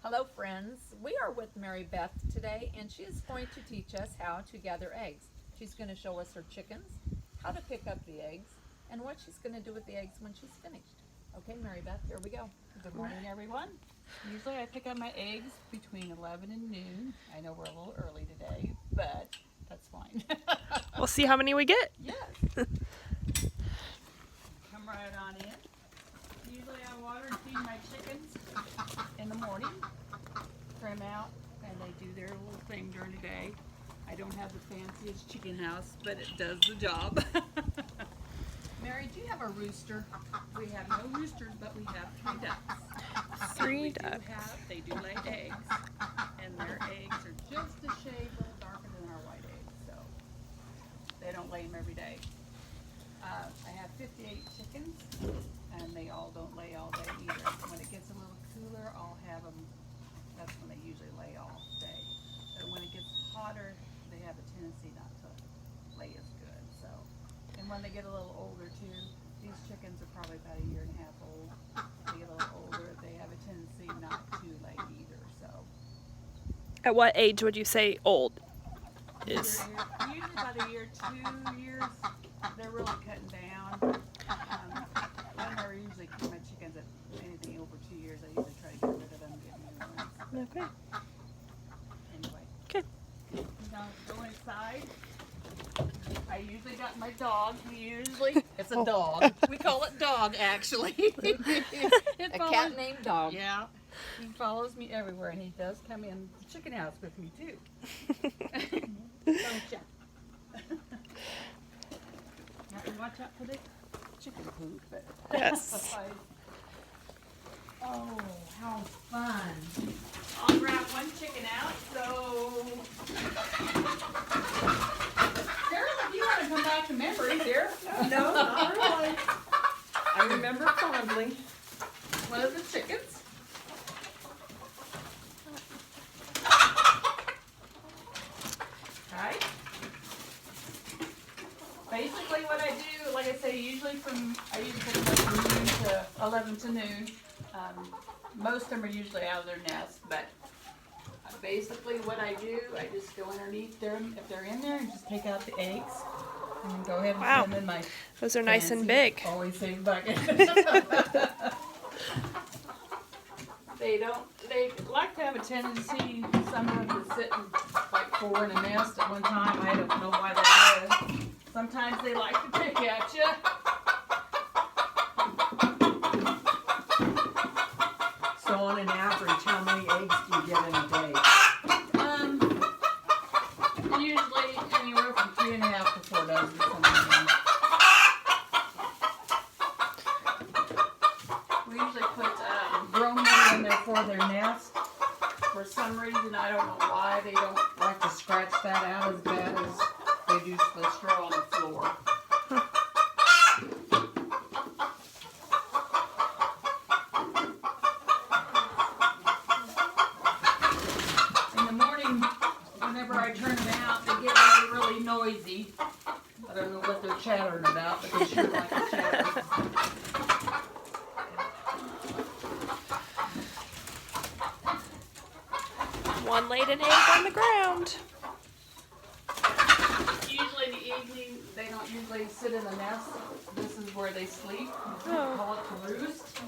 Hello, friends. We are with Mary Beth today, and she is going to teach us how to gather eggs. She's going to show us her chickens, how to pick up the eggs, and what she's going to do with the eggs when she's finished. Okay, Mary Beth, here we go. Good morning, everyone. Usually I pick up my eggs between 11 and noon. I know we're a little early today, but that's fine. We'll see how many we get. Yes. Come right on in. Usually I water and feed my chickens in the morning. Trim out, and they do their little thing during the day. I don't have the fanciest chicken house, but it does the job. Mary, do you have a rooster? We have no roosters, but we have 3 ducks. Three We ducks. they do lay eggs, and their eggs are just a shade a little darker than our white eggs, so they don't lay them every day. I have 58 chickens, and they all don't lay all day either. When it gets a little cooler, I'll have them, that's when they usually lay all day. But when it gets hotter, they have a tendency not to lay as good, so. And when they get a little older too, these chickens are probably about a year and a half old. They get a little older, they have a tendency not to lay either, so. At what age would you say old is? Usually by the year 2 years, they're really cutting down. I never usually keep my chickens at anything over 2 years. I usually try to get rid of them, get new ones. Okay. Anyway. Okay. Now go inside. I usually got my dog. It's a dog. We call it dog actually. A cat named Dog. Yeah. He follows me everywhere, and he does come in the chicken house with me too. Don't ya? Have to watch out for the chicken poop, but Yes. Oh, how fun. I'll grab one chicken out. So, Sarah, if you want to come back to memory, there. No, not really. I remember fondly. One of the chickens. Right. Basically, what I do, like I say, usually I usually pick them up from noon to 11 to noon. Most of them are usually out of their nest, but basically what I do, I just go underneath them if they're in there and just take out the eggs and then go ahead and Wow. put them in my Those are nice and fancy, big. always same bucket. They like to have a tendency, some of them to sit like 4 in a nest at one time. I don't know why that is. Sometimes they like to pick at you. So on an average, how many eggs do you get in a day? Usually anywhere from 3.5 to 4 dozen. Something. We usually put grown one in there for their nest. For some reason, I don't know why they don't like to scratch that out as bad as they do the straw on the floor. In the morning, whenever I turn them out, they get really, really noisy. I don't know what they're chattering about, but they sure like to chatter. One laid an egg on the ground. Usually in the evening, they don't usually sit in the nest. This is where they sleep. We Oh. call it the roost.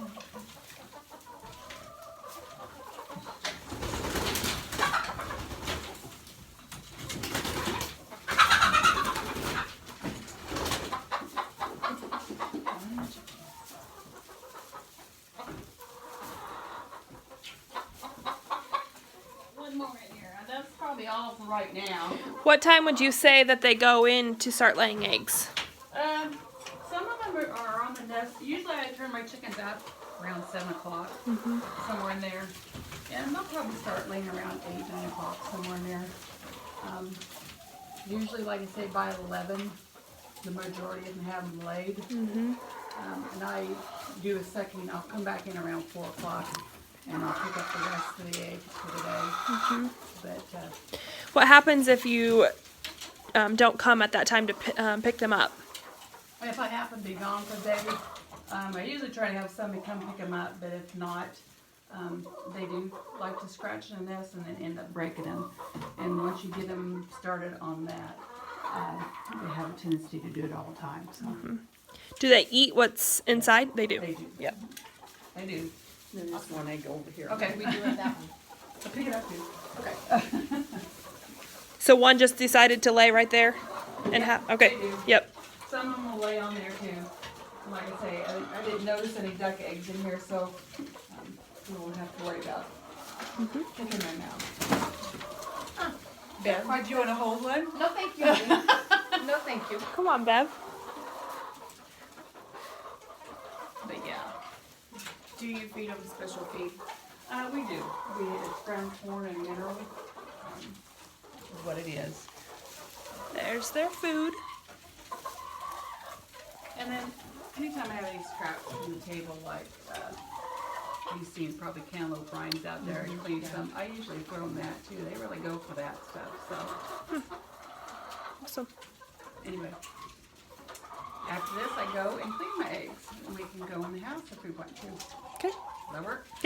One more in here. That's probably all for right now. What time would you say that they go in to start laying eggs? Some of them are on the nest. Usually I turn my chickens out around 7 o'clock, somewhere in there. And they'll probably start laying around 8, 9 o'clock, somewhere in there. Usually, like I say, by 11, the majority of them have them laid. And I do a second, I'll come back in around 4 o'clock and I'll pick up the rest of the eggs for the day. But What happens if you don't come at that time to pick them up? if I happen to be gone for the day, I usually try to have somebody come pick them up, but if not, They do like to scratch the nest and then end up breaking them. And once you get them started on that, they have a tendency to do it all the time. So Do they eat what's inside? They do. they do. Yep. They do. Then there's one egg over here. Okay, We do have that one. so pick it up too. Okay. So one just decided to lay right there, and okay. They do. Yep. Some of them will lay on there too. Like I say, I didn't notice any duck eggs in here, so we won't have to worry about picking them out. Bev? Why, do you want to hold one? No, thank you. No, thank you. Come on, Bev. But yeah, Do you feed them special feed? we do. It's ground corn and mineral. Is what it is. There's their food. And then anytime I have any scraps on the table, like you've seen probably cantaloupe rinds out there and clean some, I usually throw them that too. They really go for that stuff. So Awesome. anyway, after this I go and clean my eggs, and we can go in the house if we want to. Okay. Does that work? Yep.